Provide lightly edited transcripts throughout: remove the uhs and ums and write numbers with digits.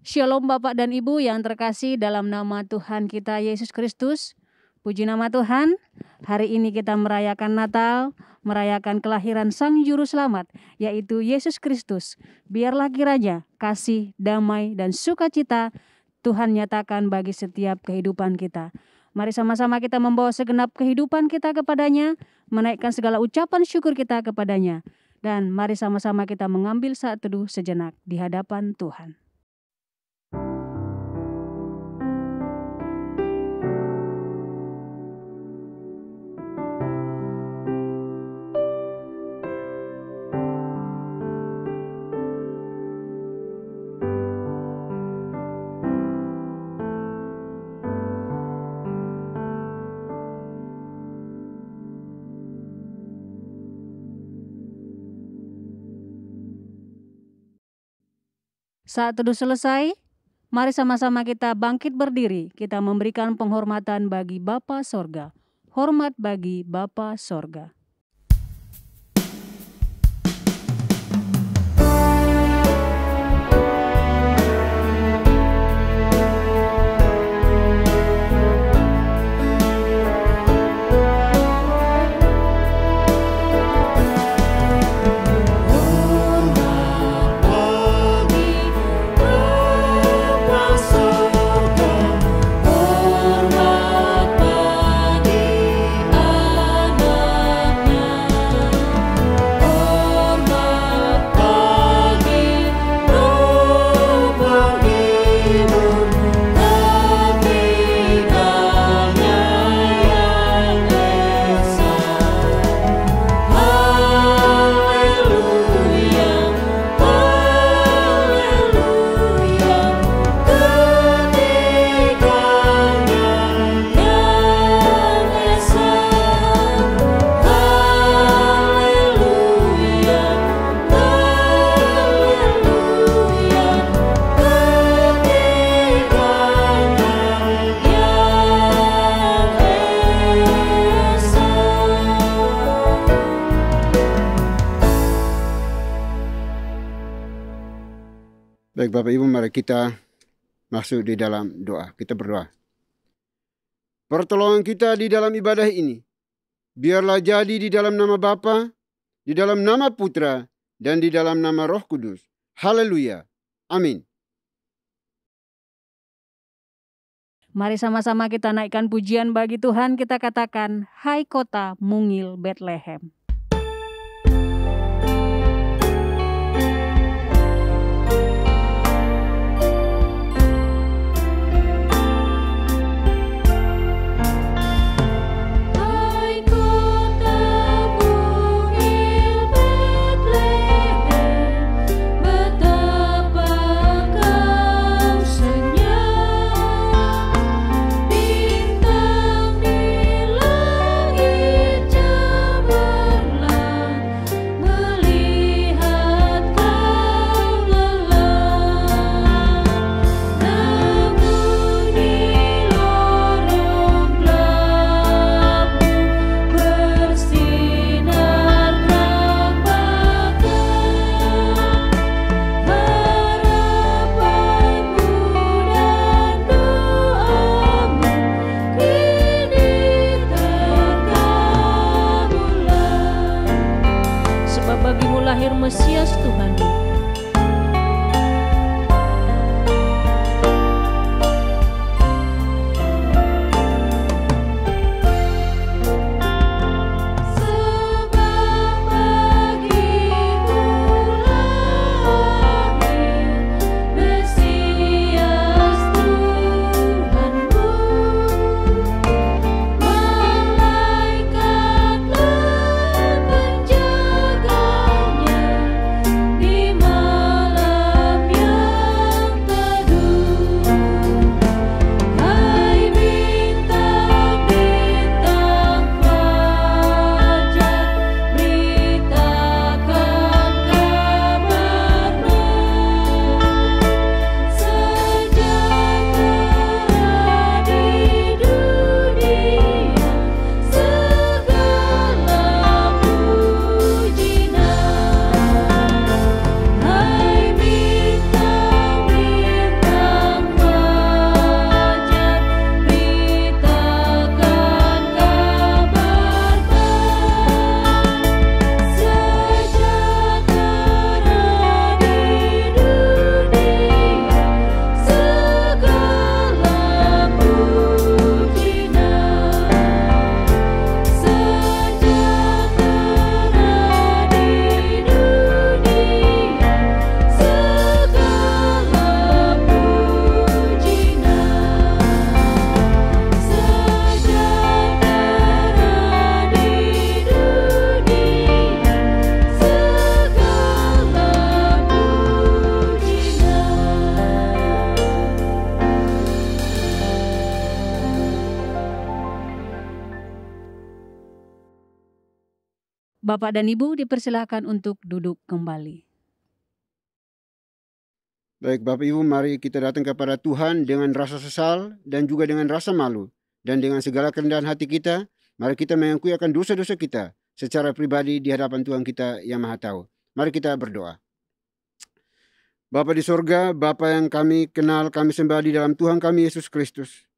Shalom Bapak dan Ibu yang terkasih dalam nama Tuhan kita Yesus Kristus. Puji nama Tuhan, hari ini kita merayakan Natal, merayakan kelahiran Sang Juru Selamat, yaitu Yesus Kristus. Biarlah kiranya kasih, damai, dan sukacita Tuhan nyatakan bagi setiap kehidupan kita. Mari sama-sama kita membawa segenap kehidupan kita kepadanya, menaikkan segala ucapan syukur kita kepadanya. Dan mari sama-sama kita mengambil saat teduh sejenak di hadapan Tuhan. Saat teduh selesai, mari sama-sama kita bangkit berdiri. Kita memberikan penghormatan bagi Bapa Sorga. Hormat bagi Bapa Sorga. Baik Bapak Ibu, mari kita masuk di dalam doa. Kita berdoa. Pertolongan kita di dalam ibadah ini, biarlah jadi di dalam nama Bapa, di dalam nama Putra, dan di dalam nama Roh Kudus. Haleluya. Amin. Mari sama-sama kita naikkan pujian bagi Tuhan. Kita katakan, hai kota mungil Bethlehem. Bintang di langit jauh. Bapak dan Ibu dipersilakan untuk duduk kembali. Baik Bapak Ibu, mari kita datang kepada Tuhan dengan rasa sesal dan juga dengan rasa malu. Dan dengan segala kerendahan hati kita, mari kita mengakui akan dosa-dosa kita secara pribadi di hadapan Tuhan kita yang Maha Tahu. Mari kita berdoa. Bapa di sorga, Bapa yang kami kenal, kami sembah di dalam Tuhan kami Yesus Kristus.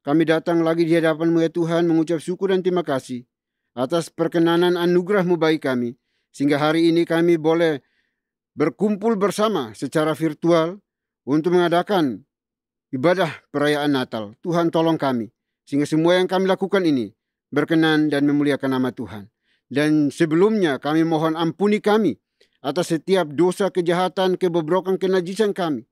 Kami datang lagi di hadapan-Mu ya Tuhan, mengucap syukur dan terima kasih atas perkenanan anugerah-Mu bagi kami, sehingga hari ini kami boleh berkumpul bersama secara virtual untuk mengadakan ibadah perayaan Natal. Tuhan tolong kami, sehingga semua yang kami lakukan ini berkenan dan memuliakan nama Tuhan. Dan sebelumnya kami mohon ampuni kami atas setiap dosa, kejahatan, kebobrokan, kenajisan kami,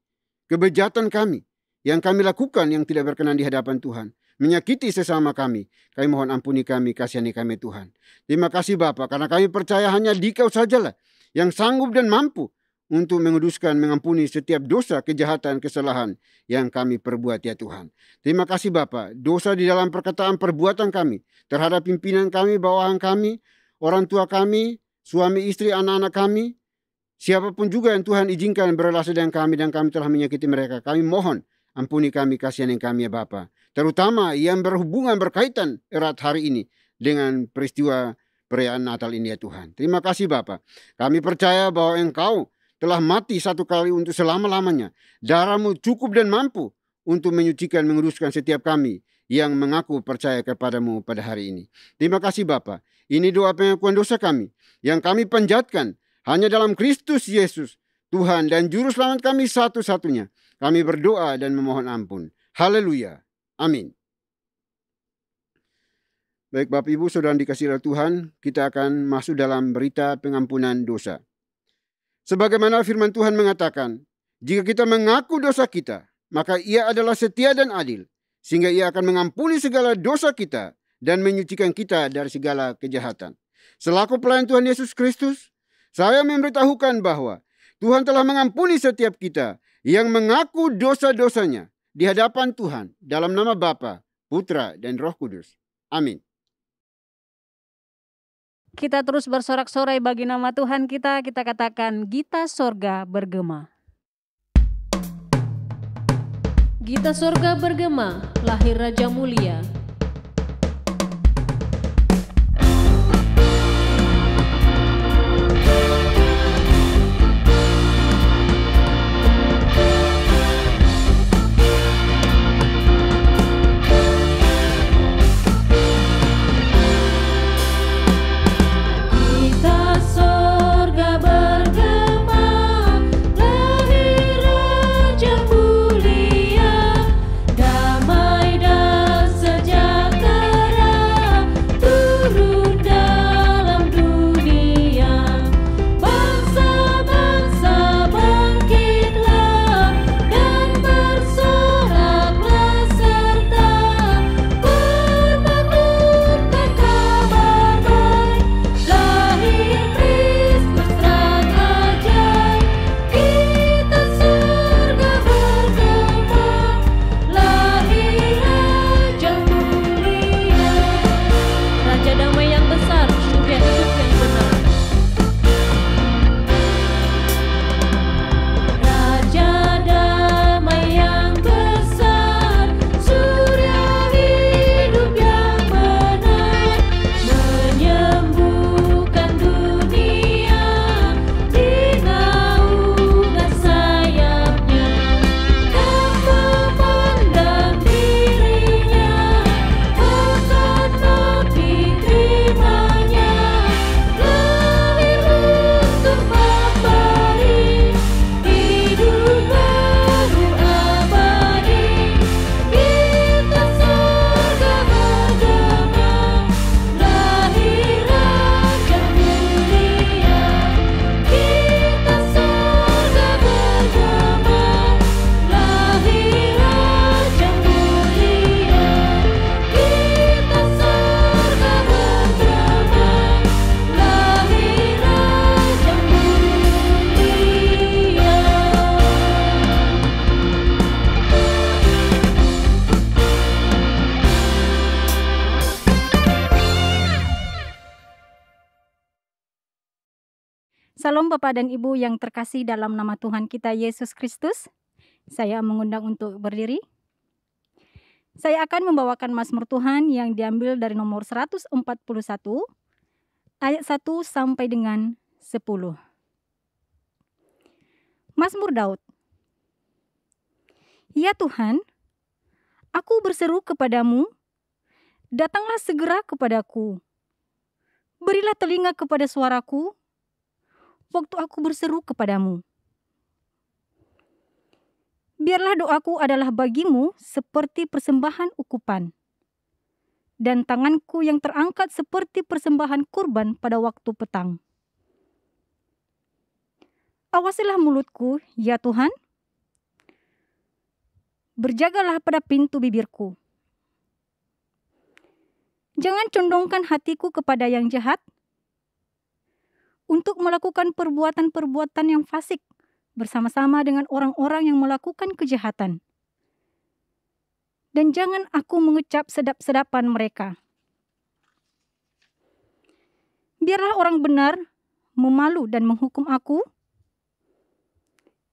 kebejatan kami yang kami lakukan yang tidak berkenan di hadapan Tuhan, menyakiti sesama kami. Kami mohon ampuni kami, kasihani kami Tuhan. Terima kasih Bapa, karena kami percaya hanya Dikau sajalah yang sanggup dan mampu untuk menguduskan, mengampuni setiap dosa, kejahatan, kesalahan yang kami perbuat ya Tuhan. Terima kasih Bapa, dosa di dalam perkataan, perbuatan kami terhadap pimpinan kami, bawahan kami, orang tua kami, suami, istri, anak-anak kami, siapapun juga yang Tuhan izinkan berrelasi dengan kami dan kami telah menyakiti mereka. Kami mohon ampuni kami, kasihani kami ya Bapa. Terutama yang berhubungan, berkaitan erat hari ini dengan peristiwa perayaan Natal ini ya Tuhan. Terima kasih Bapa. Kami percaya bahwa Engkau telah mati satu kali untuk selama-lamanya. Darah-Mu cukup dan mampu untuk menyucikan, menguduskan setiap kami yang mengaku percaya kepada-Mu pada hari ini. Terima kasih Bapa. Ini doa pengakuan dosa kami yang kami panjatkan hanya dalam Kristus Yesus, Tuhan dan Juru Selamat kami satu-satunya. Kami berdoa dan memohon ampun. Haleluya. Amin. Baik Bapak Ibu Saudara dikasihi oleh Tuhan, kita akan masuk dalam berita pengampunan dosa. Sebagaimana firman Tuhan mengatakan, jika kita mengaku dosa kita, maka Ia adalah setia dan adil, sehingga Ia akan mengampuni segala dosa kita dan menyucikan kita dari segala kejahatan. Selaku pelayan Tuhan Yesus Kristus, saya memberitahukan bahwa Tuhan telah mengampuni setiap kita yang mengaku dosa-dosanya di hadapan Tuhan dalam nama Bapa, Putra, dan Roh Kudus. Amin. Kita terus bersorak-sorai bagi nama Tuhan kita katakan Gita Sorga bergema. Gita Sorga bergema, lahir Raja Mulia. Damai dan sejahtera. Salam Bapak dan Ibu yang terkasih dalam nama Tuhan kita Yesus Kristus. Saya mengundang untuk berdiri. Saya akan membawakan Mazmur Tuhan yang diambil dari nomor 141 ayat 1 sampai dengan 10. Mazmur Daud. Ya Tuhan, aku berseru kepadamu, datanglah segera kepadaku. Berilah telinga kepada suaraku, waktu aku berseru kepadamu. Biarlah doaku adalah bagimu seperti persembahan ukupan, dan tanganku yang terangkat seperti persembahan kurban pada waktu petang. Awasilah mulutku, ya Tuhan. Berjagalah pada pintu bibirku. Jangan condongkan hatiku kepada yang jahat, untuk melakukan perbuatan-perbuatan yang fasik bersama-sama dengan orang-orang yang melakukan kejahatan. Dan jangan aku mengecap sedap-sedapan mereka. Biarlah orang benar memalu dan menghukum aku.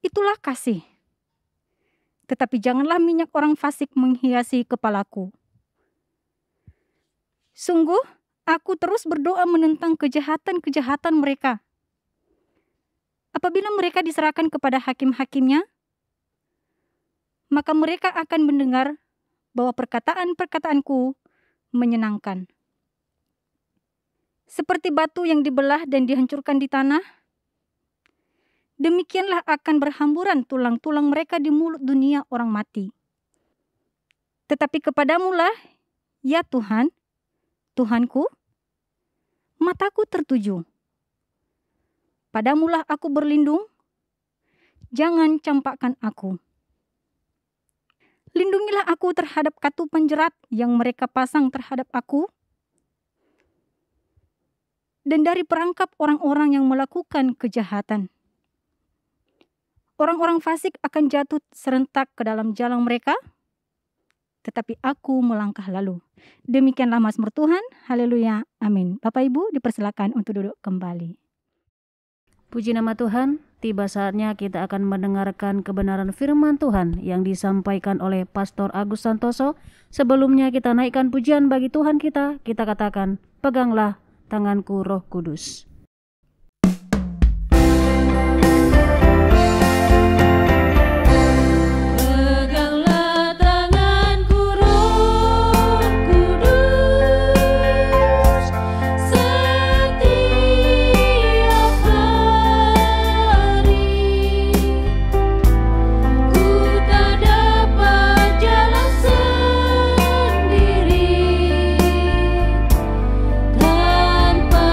Itulah kasih. Tetapi janganlah minyak orang fasik menghiasi kepalaku. Sungguh, aku terus berdoa menentang kejahatan-kejahatan mereka. Apabila mereka diserahkan kepada hakim-hakimnya, maka mereka akan mendengar bahwa perkataan-perkataanku menyenangkan. Seperti batu yang dibelah dan dihancurkan di tanah, demikianlah akan berhamburan tulang-tulang mereka di mulut dunia orang mati. Tetapi kepadamulah, ya Tuhan, Tuhanku, mataku tertuju. Padamulah aku berlindung, jangan campakkan aku. Lindungilah aku terhadap katupan jerat yang mereka pasang terhadap aku, dan dari perangkap orang-orang yang melakukan kejahatan. Orang-orang fasik akan jatuh serentak ke dalam jalan mereka, tetapi aku melangkah lalu. Demikianlah Mazmur Tuhan. Haleluya. Amin. Bapak Ibu dipersilakan untuk duduk kembali. Puji nama Tuhan, tiba saatnya kita akan mendengarkan kebenaran firman Tuhan yang disampaikan oleh Pastor Agus Santoso. Sebelumnya kita naikkan pujian bagi Tuhan kita katakan, peganglah tanganku Roh Kudus. Tanpa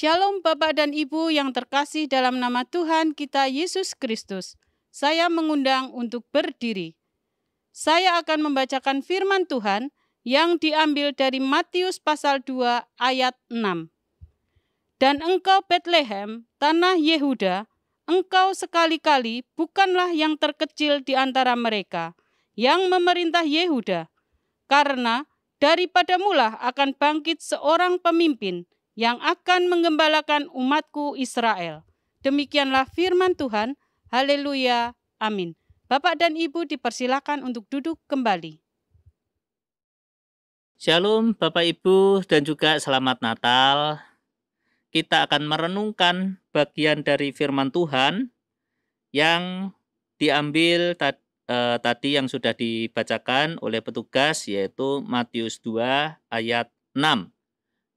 Shalom Bapak dan Ibu yang terkasih dalam nama Tuhan kita Yesus Kristus. Saya mengundang untuk berdiri. Saya akan membacakan firman Tuhan yang diambil dari Matius pasal 2 ayat 6. Dan engkau Betlehem, tanah Yehuda, engkau sekali-kali bukanlah yang terkecil di antara mereka yang memerintah Yehuda, karena daripadamulah akan bangkit seorang pemimpin yang akan menggembalakan umatku Israel. Demikianlah firman Tuhan. Haleluya. Amin. Bapak dan Ibu dipersilakan untuk duduk kembali. Shalom Bapak Ibu dan juga selamat Natal. Kita akan merenungkan bagian dari firman Tuhan yang diambil tadi yang sudah dibacakan oleh petugas, yaitu Matius 2 ayat 6.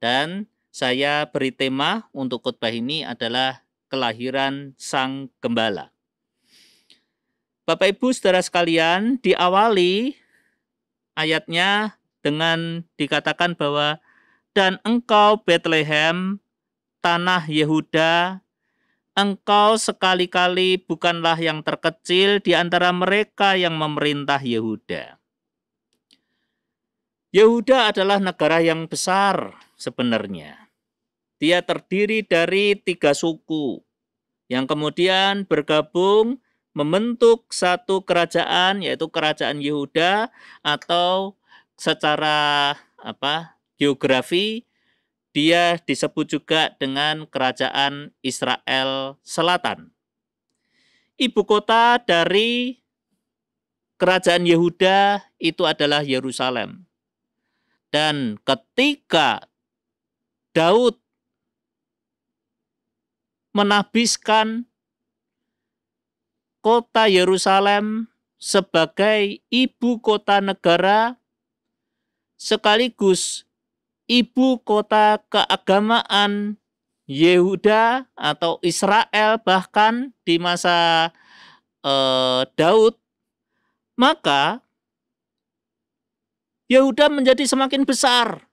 Dan saya beri tema untuk khotbah ini adalah kelahiran Sang Gembala. Bapak Ibu Saudara sekalian, diawali ayatnya dengan dikatakan bahwa dan engkau Betlehem, tanah Yehuda, engkau sekali-kali bukanlah yang terkecil di antara mereka yang memerintah Yehuda. Yehuda adalah negara yang besar sebenarnya. Dia terdiri dari 3 suku yang kemudian bergabung membentuk satu kerajaan, yaitu kerajaan Yehuda, atau secara geografi dia disebut juga dengan kerajaan Israel Selatan. Ibu kota dari kerajaan Yehuda itu adalah Yerusalem. Dan ketika Daud menahbiskan kota Yerusalem sebagai ibu kota negara sekaligus ibu kota keagamaan Yehuda atau Israel bahkan di masa Daud, maka Yehuda menjadi semakin besar.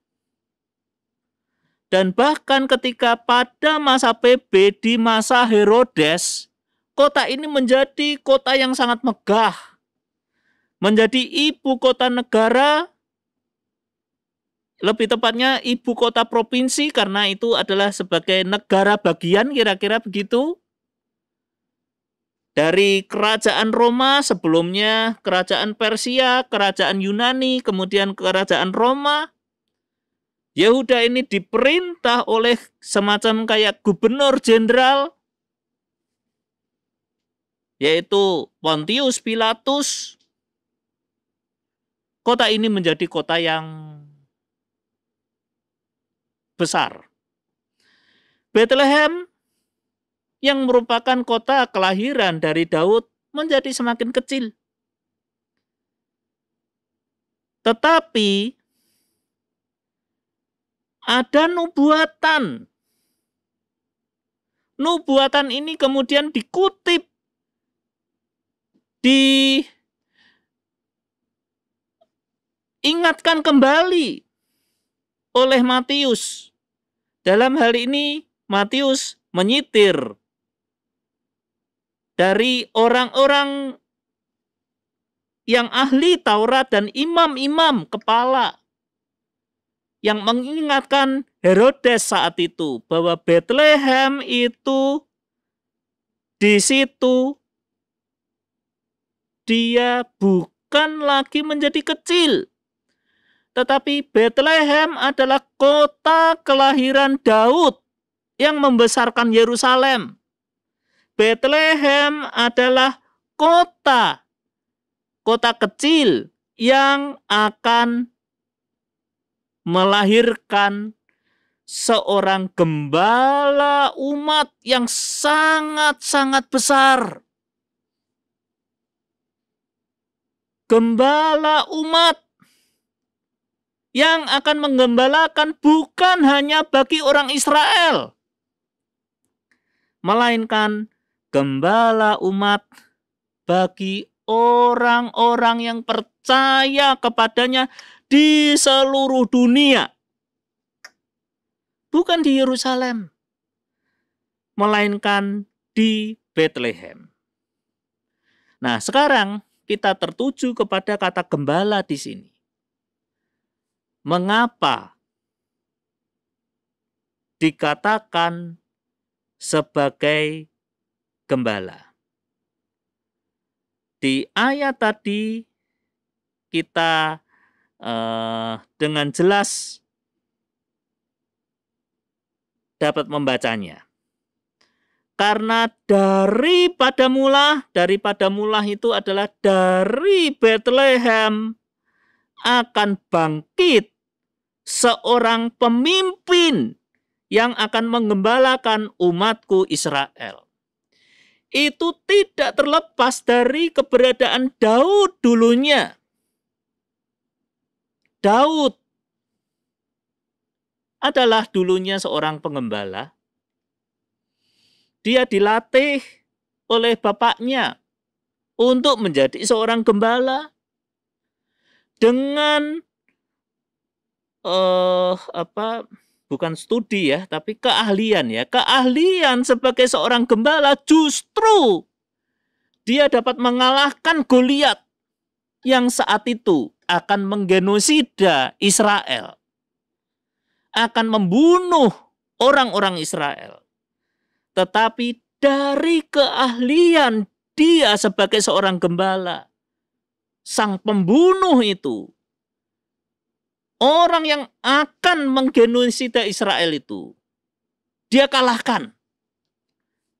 Dan bahkan ketika pada masa PB di masa Herodes, kota ini menjadi kota yang sangat megah. Menjadi ibu kota negara, lebih tepatnya ibu kota provinsi karena itu adalah sebagai negara bagian kira-kira begitu. Dari kerajaan Roma sebelumnya, kerajaan Persia, kerajaan Yunani, kemudian kerajaan Roma. Yehuda ini diperintah oleh semacam kayak gubernur jenderal, yaitu Pontius Pilatus. Kota ini menjadi kota yang besar. Bethlehem yang merupakan kota kelahiran dari Daud menjadi semakin kecil. Tetapi ada nubuatan. Nubuatan ini kemudian dikutip, diingatkan kembali oleh Matius. Dalam hal ini Matius menyitir dari orang-orang yang ahli Taurat dan imam-imam kepala yang mengingatkan Herodes saat itu bahwa Bethlehem itu di situ dia bukan lagi menjadi kecil, tetapi Bethlehem adalah kota kelahiran Daud yang membesarkan Yerusalem. Bethlehem adalah kota kecil yang akan melahirkan seorang gembala umat yang sangat-sangat besar. Gembala umat yang akan menggembalakan bukan hanya bagi orang Israel, melainkan gembala umat bagi orang-orang yang percaya kepadanya di seluruh dunia. Bukan di Yerusalem, melainkan di Bethlehem. Nah, sekarang kita tertuju kepada kata gembala di sini. Mengapa dikatakan sebagai gembala? Di ayat tadi kita dengan jelas dapat membacanya. Karena daripada mula itu adalah dari Bethlehem akan bangkit seorang pemimpin yang akan menggembalakan umatku Israel. Itu tidak terlepas dari keberadaan Daud dulunya. Daud adalah dulunya seorang penggembala. Dia dilatih oleh bapaknya untuk menjadi seorang gembala dengan bukan studi ya, tapi keahlian ya. Keahlian sebagai seorang gembala justru dia dapat mengalahkan Goliat yang saat itu akan menggenosida Israel, akan membunuh orang-orang Israel. Tetapi dari keahlian dia sebagai seorang gembala, sang pembunuh itu, orang yang akan menggenosida Israel itu, dia kalahkan.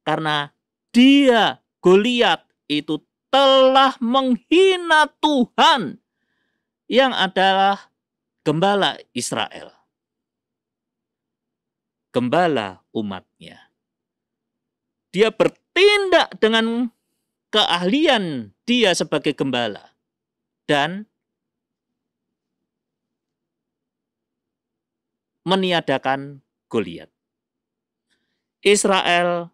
Karena dia, Goliat, itu telah menghina Tuhan yang adalah gembala Israel. Gembala umatnya. Dia bertindak dengan keahlian dia sebagai gembala. Dan meniadakan Goliat. Israel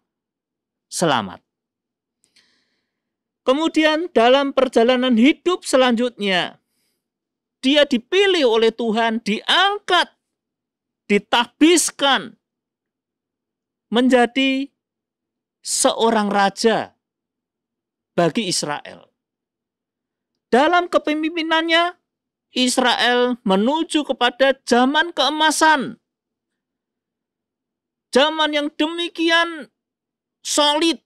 selamat. Kemudian dalam perjalanan hidup selanjutnya, dia dipilih oleh Tuhan, diangkat, ditahbiskan menjadi seorang raja bagi Israel. Dalam kepemimpinannya, Israel menuju kepada zaman keemasan. Zaman yang demikian solid.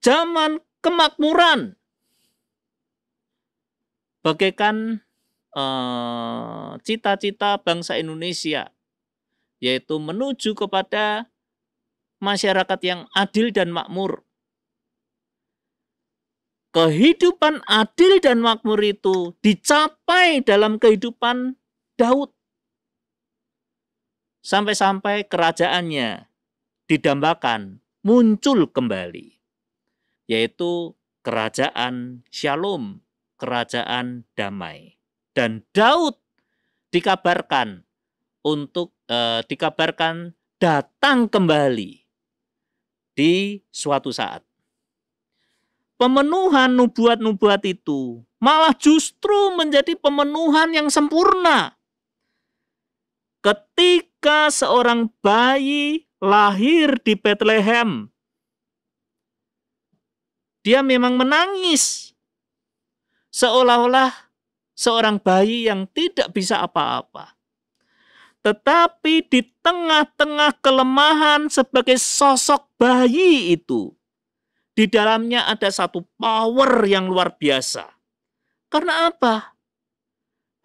Zaman kemakmuran. Bagaikan cita-cita bangsa Indonesia, yaitu menuju kepada masyarakat yang adil dan makmur. Kehidupan adil dan makmur itu dicapai dalam kehidupan Daud. Sampai-sampai kerajaannya didambakan muncul kembali, yaitu kerajaan Shalom, kerajaan damai. Dan Daud dikabarkan datang kembali di suatu saat. Pemenuhan nubuat-nubuat itu malah justru menjadi pemenuhan yang sempurna. Ketika seorang bayi lahir di Bethlehem, dia memang menangis, seolah-olah seorang bayi yang tidak bisa apa-apa. Tetapi di tengah-tengah kelemahan sebagai sosok bayi itu, di dalamnya ada satu power yang luar biasa. Karena apa?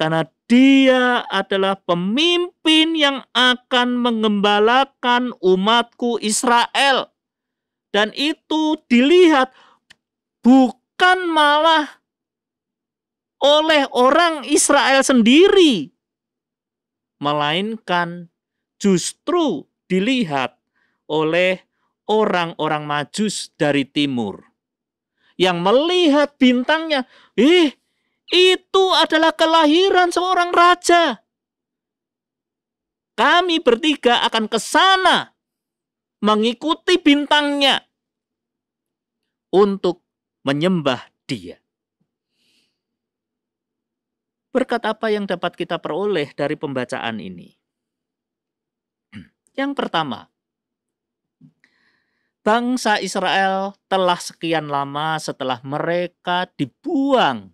Karena dia adalah pemimpin yang akan mengembalakan umatku Israel. Dan itu dilihat bukan malah oleh orang Israel sendiri, melainkan justru dilihat oleh orang-orang Majus dari timur yang melihat bintangnya, itu adalah kelahiran seorang raja. Kami bertiga akan ke sana mengikuti bintangnya untuk menyembah dia. Berkat apa yang dapat kita peroleh dari pembacaan ini? Yang pertama, bangsa Israel telah sekian lama setelah mereka dibuang.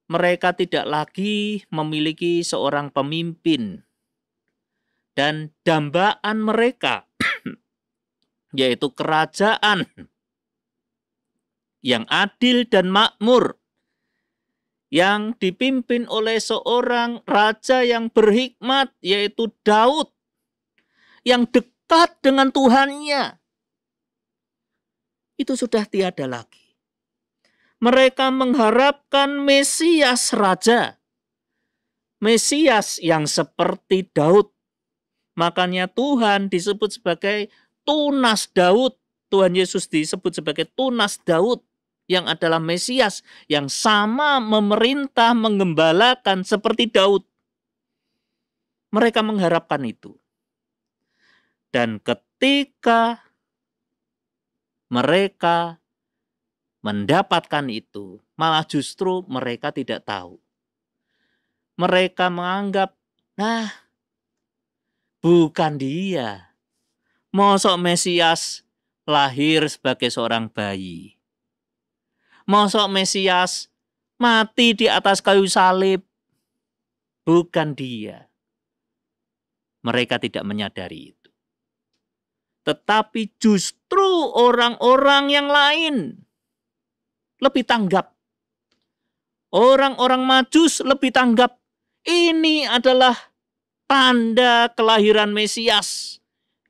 Mereka tidak lagi memiliki seorang pemimpin. Dan dambaan mereka, yaitu kerajaan yang adil dan makmur, yang dipimpin oleh seorang raja yang berhikmat, yaitu Daud, yang dekat dengan Tuhannya, itu sudah tiada lagi. Mereka mengharapkan Mesias Raja, Mesias yang seperti Daud. Makanya Tuhan disebut sebagai tunas Daud. Tuhan Yesus disebut sebagai tunas Daud, yang adalah Mesias, yang sama memerintah, menggembalakan seperti Daud. Mereka mengharapkan itu. Dan ketika mereka mendapatkan itu, malah justru mereka tidak tahu. Mereka menganggap, bukan dia. Mosok Mesias lahir sebagai seorang bayi. Mosok Mesias mati di atas kayu salib. Bukan dia. Mereka tidak menyadari itu. Tetapi justru orang-orang yang lain lebih tanggap. Orang-orang Majus lebih tanggap. Ini adalah tanda kelahiran Mesias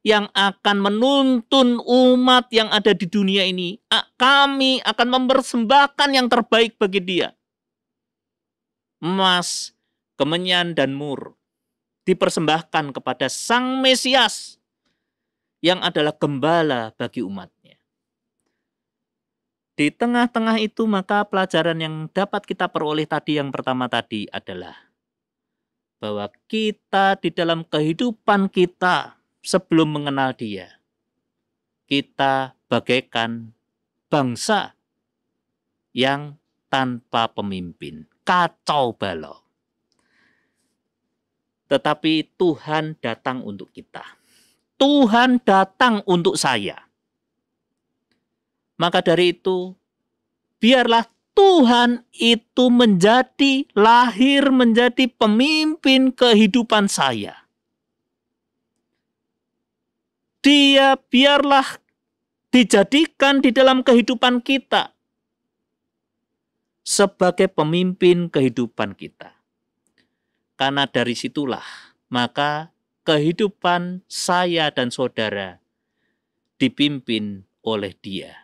yang akan menuntun umat yang ada di dunia ini. Kami akan mempersembahkan yang terbaik bagi dia. Emas, kemenyan, dan mur dipersembahkan kepada Sang Mesias yang adalah gembala bagi umatnya. Di tengah-tengah itu maka pelajaran yang dapat kita peroleh tadi yang pertama tadi adalah bahwa kita di dalam kehidupan kita sebelum mengenal dia, kita bagaikan bangsa yang tanpa pemimpin, kacau balau. Tetapi Tuhan datang untuk kita. Tuhan datang untuk saya. Maka dari itu, biarlah Tuhan itu lahir menjadi pemimpin kehidupan saya. Dia biarlah dijadikan di dalam kehidupan kita sebagai pemimpin kehidupan kita. Karena dari situlah maka kehidupan saya dan saudara dipimpin oleh Dia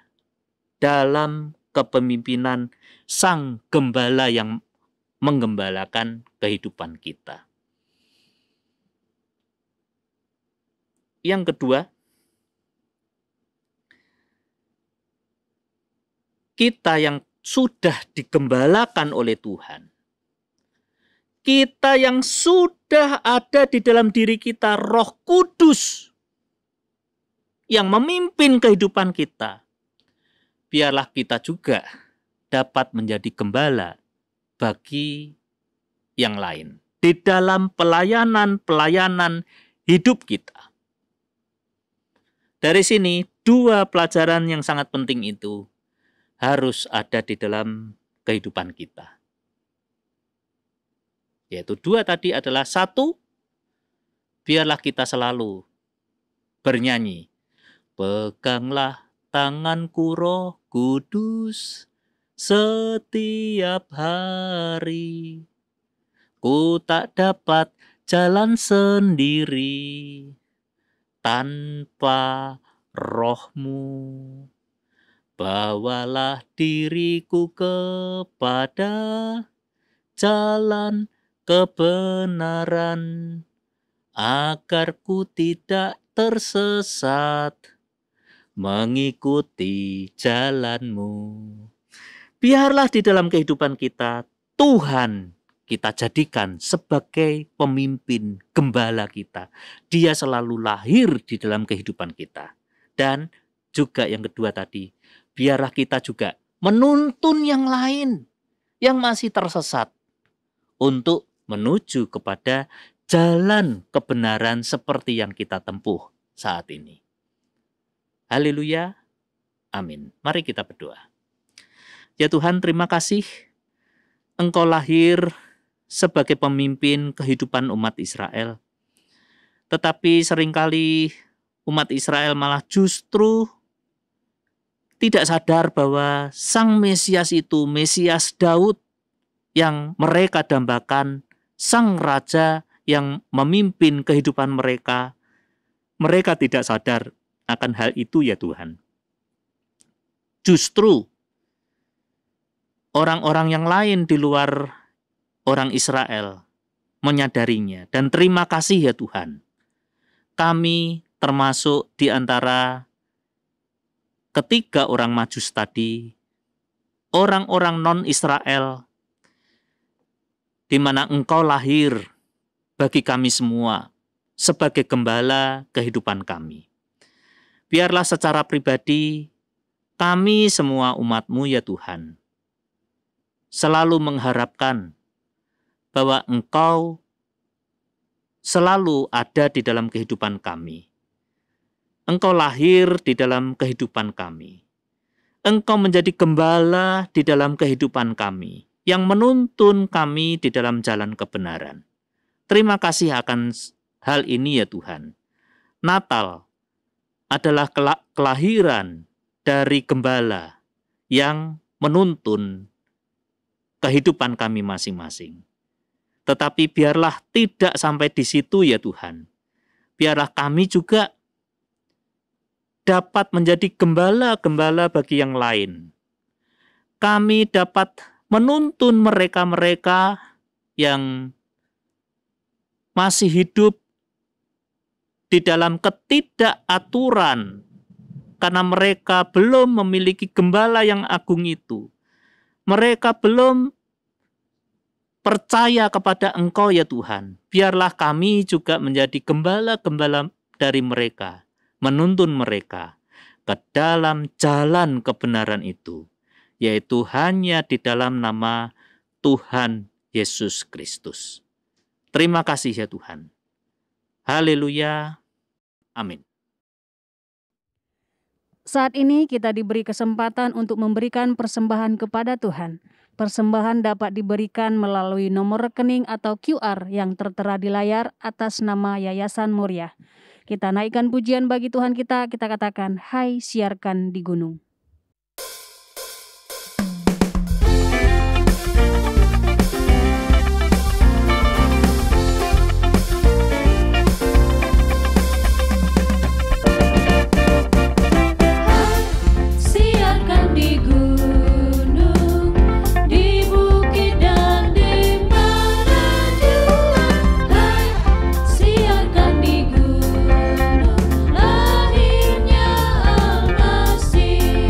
dalam kepemimpinan Sang Gembala yang menggembalakan kehidupan kita. Yang kedua, kita yang sudah digembalakan oleh Tuhan, kita yang sudah ada di dalam diri kita Roh Kudus yang memimpin kehidupan kita, biarlah kita juga dapat menjadi gembala bagi yang lain di dalam pelayanan hidup kita. Dari sini, dua pelajaran yang sangat penting itu harus ada di dalam kehidupan kita. Yaitu dua tadi adalah, satu, biarlah kita selalu bernyanyi, peganglah tanganku Roh Kudus setiap hari. Ku tak dapat jalan sendiri tanpa Roh-Mu. Bawalah diriku kepada jalan kebenaran, agar ku tidak tersesat mengikuti jalan-Mu. Biarlah di dalam kehidupan kita, Tuhan kita jadikan sebagai pemimpin gembala kita. Dia selalu lahir di dalam kehidupan kita. Dan juga yang kedua tadi, biarlah kita juga menuntun yang lain yang masih tersesat untuk menuju kepada jalan kebenaran seperti yang kita tempuh saat ini. Haleluya. Amin. Mari kita berdoa. Ya Tuhan, terima kasih Engkau lahir sebagai pemimpin kehidupan umat Israel. Tetapi seringkali umat Israel malah justru tidak sadar bahwa Sang Mesias itu, Mesias Daud yang mereka dambakan, Sang Raja yang memimpin kehidupan mereka. Mereka tidak sadar akan hal itu ya Tuhan. Justru orang-orang yang lain di luar orang Israel menyadarinya. Dan terima kasih ya Tuhan. Kami termasuk di antara ketiga orang Majus tadi, orang-orang non-Israel, di mana Engkau lahir bagi kami semua sebagai gembala kehidupan kami. Biarlah secara pribadi kami semua umat-Mu ya Tuhan, selalu mengharapkan bahwa Engkau selalu ada di dalam kehidupan kami. Engkau lahir di dalam kehidupan kami. Engkau menjadi gembala di dalam kehidupan kami, yang menuntun kami di dalam jalan kebenaran. Terima kasih akan hal ini ya Tuhan. Natal adalah kelahiran dari gembala yang menuntun kehidupan kami masing-masing. Tetapi biarlah tidak sampai di situ ya Tuhan. Biarlah kami juga dapat menjadi gembala-gembala bagi yang lain. Kami dapat menuntun mereka-mereka yang masih hidup di dalam ketidakaturan karena mereka belum memiliki gembala yang agung itu. Mereka belum percaya kepada Engkau ya Tuhan. Biarlah kami juga menjadi gembala-gembala dari mereka, menuntun mereka ke dalam jalan kebenaran itu, yaitu hanya di dalam nama Tuhan Yesus Kristus. Terima kasih ya Tuhan. Haleluya. Amin. Saat ini kita diberi kesempatan untuk memberikan persembahan kepada Tuhan. Persembahan dapat diberikan melalui nomor rekening atau QR yang tertera di layar atas nama Yayasan Moriah. Kita naikkan pujian bagi Tuhan kita katakan, "Hai siarkan di gunung." Lahirnya Al-Masih.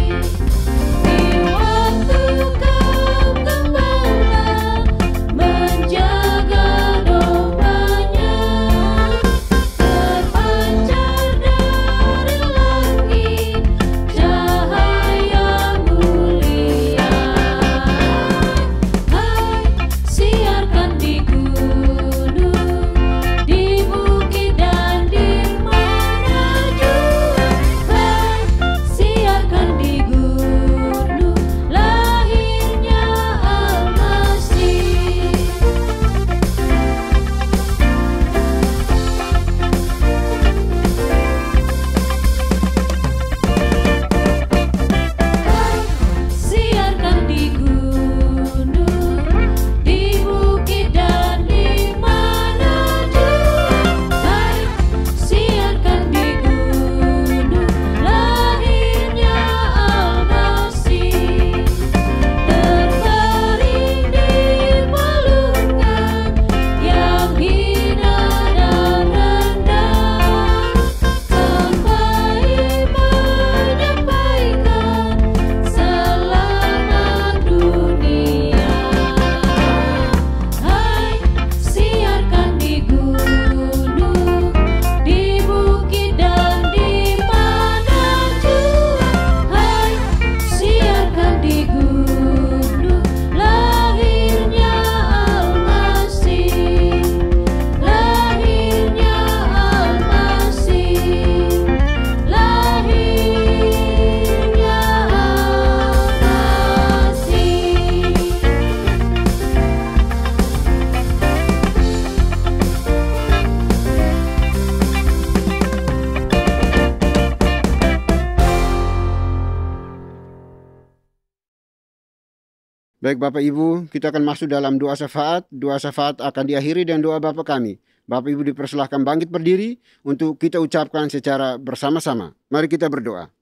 Baik Bapak Ibu, kita akan masuk dalam doa syafaat. Doa syafaat akan diakhiri dengan doa Bapa kami. Bapak Ibu dipersilahkan bangkit berdiri untuk kita ucapkan secara bersama-sama. Mari kita berdoa.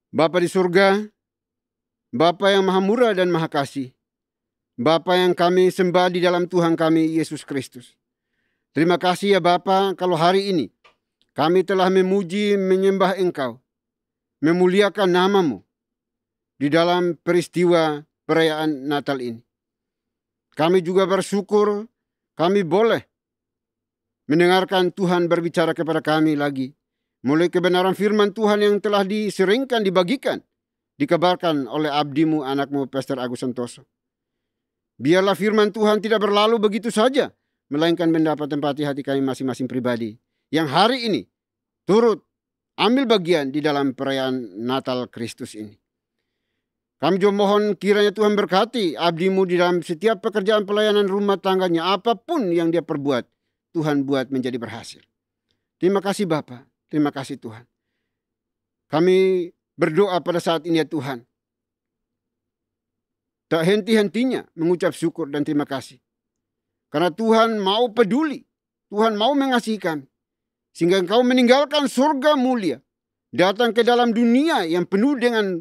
Bapa di surga, Bapa yang maha murah dan maha kasih, Bapa yang kami sembah di dalam Tuhan kami Yesus Kristus. Terima kasih ya Bapa, kalau hari ini kami telah memuji menyembah Engkau, memuliakan nama-Mu di dalam peristiwa perayaan Natal ini. Kami juga bersyukur kami boleh mendengarkan Tuhan berbicara kepada kami lagi. Mulai kebenaran firman Tuhan yang telah diseringkan, dibagikan, dikabarkan oleh abdi-Mu, anak-Mu, Pastor Agus Santoso. Biarlah firman Tuhan tidak berlalu begitu saja, melainkan mendapat tempat di hati kami masing-masing pribadi, yang hari ini turut ambil bagian di dalam perayaan Natal Kristus ini. Kami juga mohon kiranya Tuhan berkati abdi-Mu di dalam setiap pekerjaan pelayanan rumah tangganya. Apapun yang dia perbuat, Tuhan buat menjadi berhasil. Terima kasih Bapa, terima kasih Tuhan. Kami berdoa pada saat ini ya Tuhan. Tak henti-hentinya mengucap syukur dan terima kasih. Karena Tuhan mau peduli, Tuhan mau mengasihi kami. Sehingga Engkau meninggalkan surga mulia, datang ke dalam dunia yang penuh dengan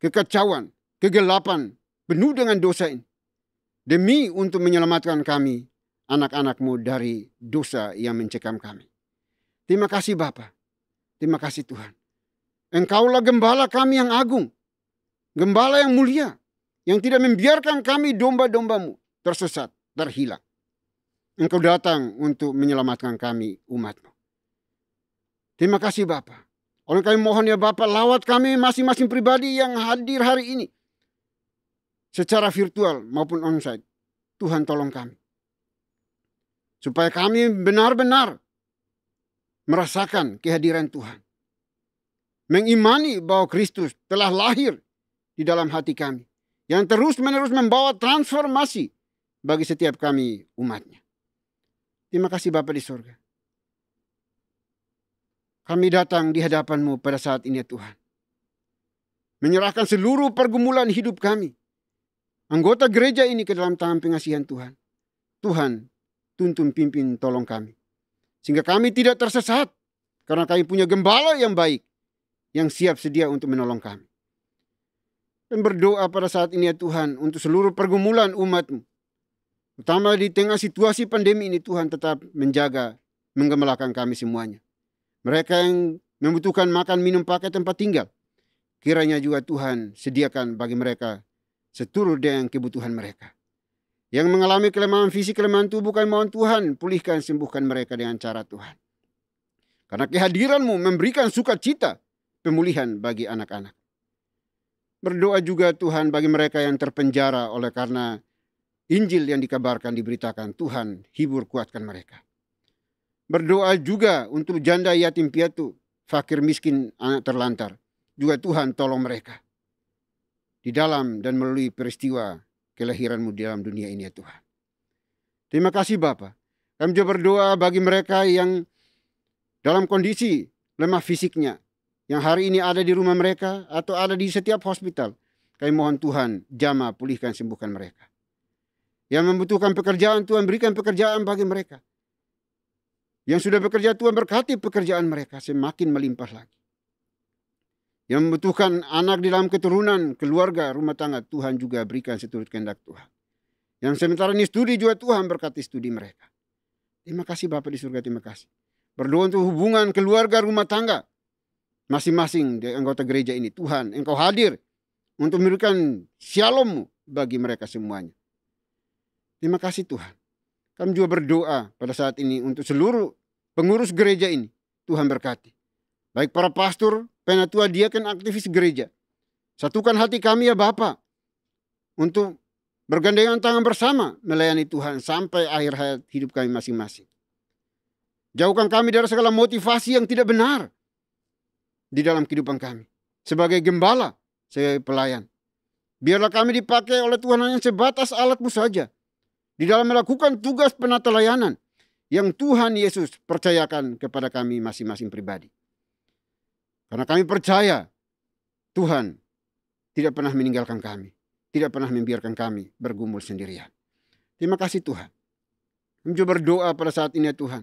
kekacauan, kegelapan, penuh dengan dosa ini. Demi untuk menyelamatkan kami, anak-anak-Mu dari dosa yang mencekam kami. Terima kasih Bapa. Terima kasih Tuhan. Engkaulah gembala kami yang agung. Gembala yang mulia. Yang tidak membiarkan kami domba-domba-Mu tersesat, terhilang. Engkau datang untuk menyelamatkan kami umat-Mu. Terima kasih Bapa. Oleh kami mohon ya Bapak, lawat kami masing-masing pribadi yang hadir hari ini. Secara virtual maupun onsite. Tuhan tolong kami. Supaya kami benar-benar merasakan kehadiran Tuhan. Mengimani bahwa Kristus telah lahir di dalam hati kami. Yang terus-menerus membawa transformasi bagi setiap kami umatnya. Terima kasih Bapa di surga. Kami datang di hadapan-Mu pada saat ini ya Tuhan. Menyerahkan seluruh pergumulan hidup kami. Anggota gereja ini ke dalam tangan pengasihan Tuhan. Tuhan, tuntun pimpin tolong kami. Sehingga kami tidak tersesat. Karena kami punya gembala yang baik. Yang siap sedia untuk menolong kami. Dan berdoa pada saat ini ya Tuhan. Untuk seluruh pergumulan umat-Mu. Terutama di tengah situasi pandemi ini Tuhan tetap menjaga, menggembalakan kami semuanya. Mereka yang membutuhkan makan, minum, pakai, tempat tinggal. Kiranya juga Tuhan sediakan bagi mereka seturut dengan kebutuhan mereka. Yang mengalami kelemahan fisik, kelemahan tubuh, kami mohon Tuhan pulihkan, sembuhkan mereka dengan cara Tuhan. Karena kehadiran-Mu memberikan sukacita pemulihan bagi anak-anak. Berdoa juga Tuhan bagi mereka yang terpenjara oleh karena Injil yang dikabarkan, diberitakan. Tuhan hibur, kuatkan mereka. Berdoa juga untuk janda yatim piatu, fakir miskin, anak terlantar. Juga Tuhan tolong mereka. Di dalam dan melalui peristiwa kelahiran-Mu di dalam dunia ini ya Tuhan. Terima kasih Bapa. Kami juga berdoa bagi mereka yang dalam kondisi lemah fisiknya. Yang hari ini ada di rumah mereka atau ada di setiap hospital. Kami mohon Tuhan jamah, pulihkan, sembuhkan mereka. Yang membutuhkan pekerjaan, Tuhan berikan pekerjaan bagi mereka. Yang sudah bekerja, Tuhan berkati pekerjaan mereka semakin melimpah lagi. Yang membutuhkan anak di dalam keturunan, keluarga, rumah tangga, Tuhan juga berikan seturut kehendak Tuhan. Yang sementara ini studi juga Tuhan berkati studi mereka. Terima kasih Bapa di surga, terima kasih. Berdoa untuk hubungan keluarga, rumah tangga. Masing-masing dari anggota gereja ini. Tuhan, Engkau hadir untuk memberikan shalom-Mu bagi mereka semuanya. Terima kasih Tuhan. Kami juga berdoa pada saat ini untuk seluruh pengurus gereja ini. Tuhan berkati. Baik para pastor, penatua, diaken, aktivis gereja. Satukan hati kami ya Bapa. Untuk bergandengan tangan bersama melayani Tuhan sampai akhir hayat hidup kami masing-masing. Jauhkan kami dari segala motivasi yang tidak benar di dalam kehidupan kami. Sebagai gembala, sebagai pelayan. Biarlah kami dipakai oleh Tuhan hanya sebatas alat-Mu saja. Di dalam melakukan tugas penata layanan yang Tuhan Yesus percayakan kepada kami masing-masing pribadi. Karena kami percaya Tuhan tidak pernah meninggalkan kami, tidak pernah membiarkan kami bergumul sendirian. Terima kasih Tuhan. Kami juga berdoa pada saat ini ya Tuhan,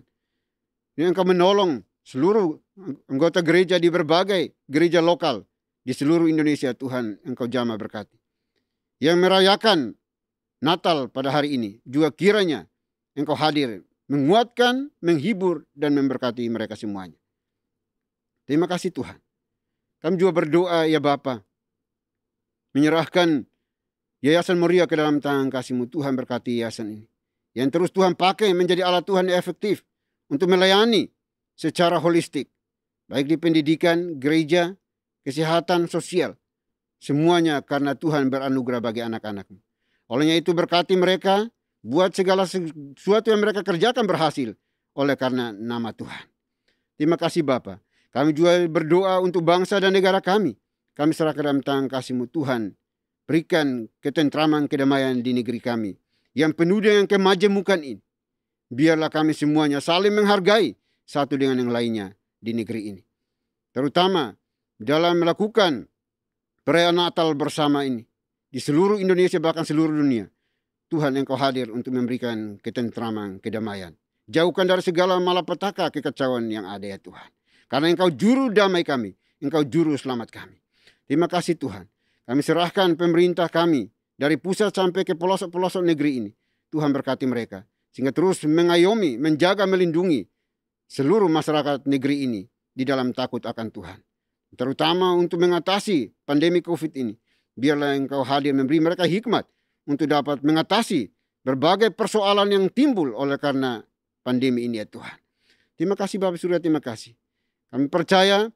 yang Engkau menolong seluruh anggota gereja di berbagai gereja lokal di seluruh Indonesia. Tuhan, Engkau jamah berkati. Yang merayakan Natal pada hari ini, juga kiranya Engkau hadir, menguatkan, menghibur, dan memberkati mereka semuanya. Terima kasih Tuhan. Kami juga berdoa ya Bapa, menyerahkan Yayasan Moria ke dalam tangan kasih-Mu. Tuhan, berkati yayasan ini, yang terus Tuhan pakai menjadi alat Tuhan yang efektif untuk melayani secara holistik, baik di pendidikan, gereja, kesehatan, sosial. Semuanya karena Tuhan beranugerah bagi anak-anak-Mu. Olehnya itu berkati mereka, buat segala sesuatu yang mereka kerjakan berhasil oleh karena nama Tuhan. Terima kasih Bapa. Kami juga berdoa untuk bangsa dan negara kami. Kami serahkan dalam tangan kasih-Mu Tuhan. Berikan ketentraman, kedamaian di negeri kami yang penuh dengan kemajemukan ini. Biarlah kami semuanya saling menghargai satu dengan yang lainnya di negeri ini. Terutama dalam melakukan perayaan Natal bersama ini. Di seluruh Indonesia, bahkan seluruh dunia. Tuhan, Engkau hadir untuk memberikan ketentraman, kedamaian. Jauhkan dari segala malapetaka, kekacauan yang ada ya Tuhan. Karena Engkau juru damai kami. Engkau juru selamat kami. Terima kasih Tuhan. Kami serahkan pemerintah kami dari pusat sampai ke pelosok-pelosok negeri ini. Tuhan berkati mereka. Sehingga terus mengayomi, menjaga, melindungi seluruh masyarakat negeri ini di dalam takut akan Tuhan. Terutama untuk mengatasi pandemi COVID ini. Biarlah Engkau hadir memberi mereka hikmat untuk dapat mengatasi berbagai persoalan yang timbul oleh karena pandemi ini ya Tuhan. Terima kasih Bapak Surya, terima kasih. Kami percaya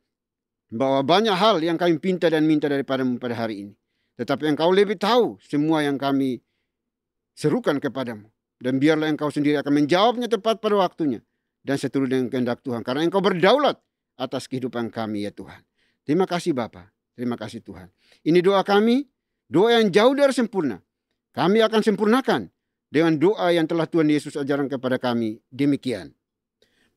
bahwa banyak hal yang kami pinta dan minta daripada-Mu pada hari ini. Tetapi Engkau lebih tahu semua yang kami serukan kepadamu. Dan biarlah Engkau sendiri akan menjawabnya tepat pada waktunya. Dan seturut dengan kehendak Tuhan. Karena Engkau berdaulat atas kehidupan kami ya Tuhan. Terima kasih Bapa. Terima kasih Tuhan. Ini doa kami. Doa yang jauh dari sempurna. Kami akan sempurnakan dengan doa yang telah Tuhan Yesus ajarkan kepada kami. Demikian.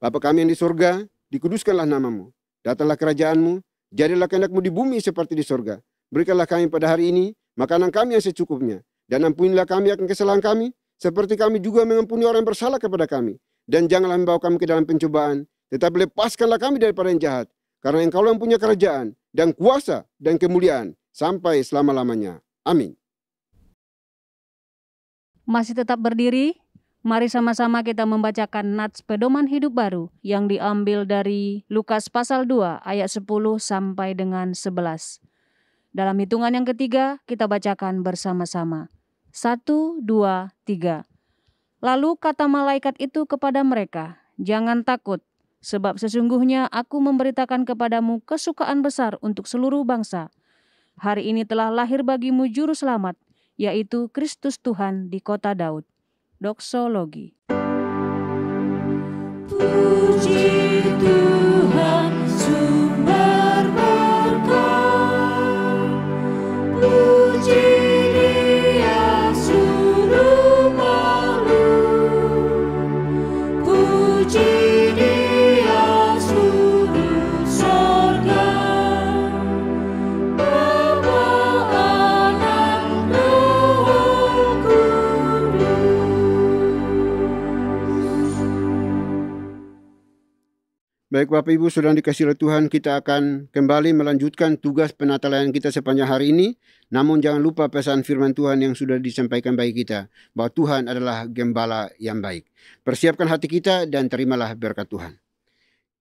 Bapa kami yang di surga, dikuduskanlah nama-Mu. Datanglah kerajaan-Mu. Jadilah kehendak-Mu di bumi seperti di surga. Berikanlah kami pada hari ini makanan kami yang secukupnya. Dan ampunilah kami akan kesalahan kami, seperti kami juga mengampuni orang yang bersalah kepada kami. Dan janganlah membawa kami ke dalam pencobaan, tetapi lepaskanlah kami daripada yang jahat. Karena Engkau yang punya kerajaan, dan kuasa, dan kemuliaan, sampai selama-lamanya. Amin. Masih tetap berdiri, mari sama-sama kita membacakan nats pedoman hidup baru yang diambil dari Lukas pasal 2 ayat 10 sampai dengan 11. Dalam hitungan yang ketiga, kita bacakan bersama-sama. 1, 2, 3. Lalu kata malaikat itu kepada mereka, "Jangan takut, sebab sesungguhnya aku memberitakan kepadamu kesukaan besar untuk seluruh bangsa. Hari ini telah lahir bagimu juru selamat, yaitu Kristus Tuhan di kota Daud." Doksologi. Puji Tuhan sumber berkat, puji Dia suruh makhluk, puji Dia suruh sorga, Bapa, Anak, Roh Kudus. Baik Bapak Ibu, Saudara yang dikasihi oleh Tuhan, kita akan kembali melanjutkan tugas penatalan kita sepanjang hari ini. Namun jangan lupa pesan firman Tuhan yang sudah disampaikan bagi kita, bahwa Tuhan adalah gembala yang baik. Persiapkan hati kita dan terimalah berkat Tuhan.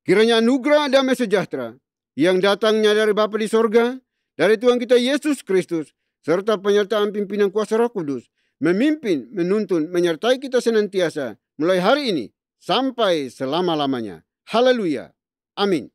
Kiranya anugerah damai sejahtera yang datangnya dari Bapa di sorga, dari Tuhan kita Yesus Kristus, serta penyertaan pimpinan kuasa Roh Kudus, memimpin, menuntun, menyertai kita senantiasa, mulai hari ini sampai selama-lamanya. Haleluya. Amin.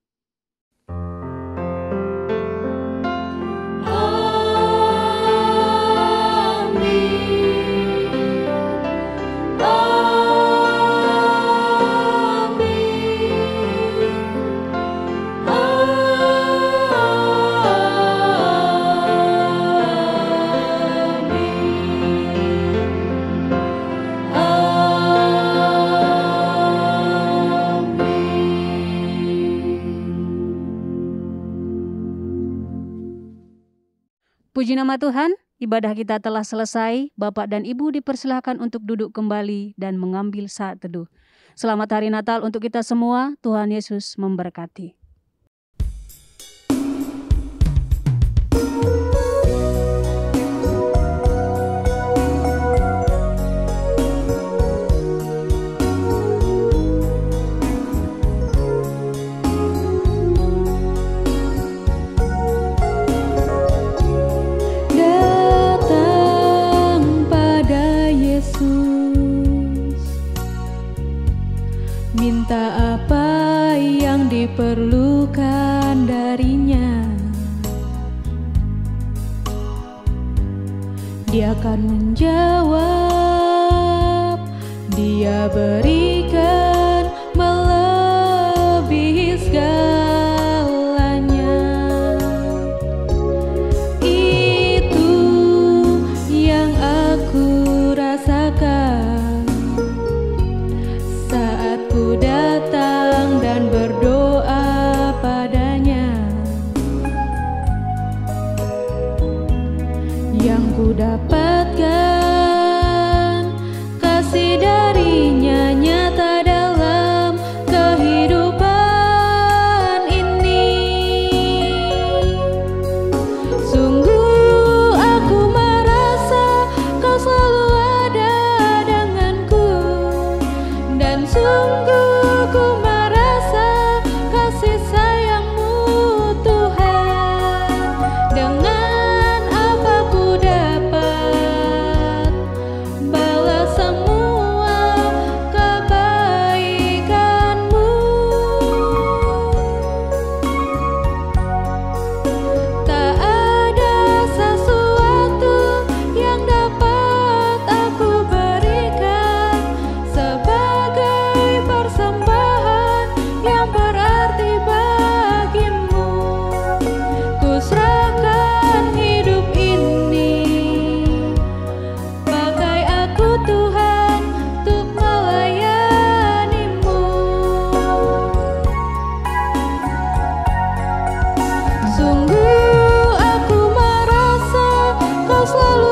Puji nama Tuhan, ibadah kita telah selesai. Bapak dan Ibu dipersilahkan untuk duduk kembali dan mengambil saat teduh. Selamat Hari Natal untuk kita semua. Tuhan Yesus memberkati. Minta apa yang diperlukan darinya, Dia akan menjawab. Dia berikan melebihi segalanya. Itu yang aku rasakan saat ku datang dan berdoa padanya. Yang ku dapatkan kasih darinya nyata dalam kehidupan ini. Sungguh aku merasa kau selalu ada denganku, dan sungguh ku merasa kasih sayang-Mu Tuhan. Dengan apa ku dapat balas semua kebaikan-Mu. Tak ada sesuatu yang dapat aku berikan sebagai persembahan yang berarti bagimu. Ku serahkan hidup ini, pakai aku Tuhan untuk melayani-Mu. Sungguh aku merasa Kau selalu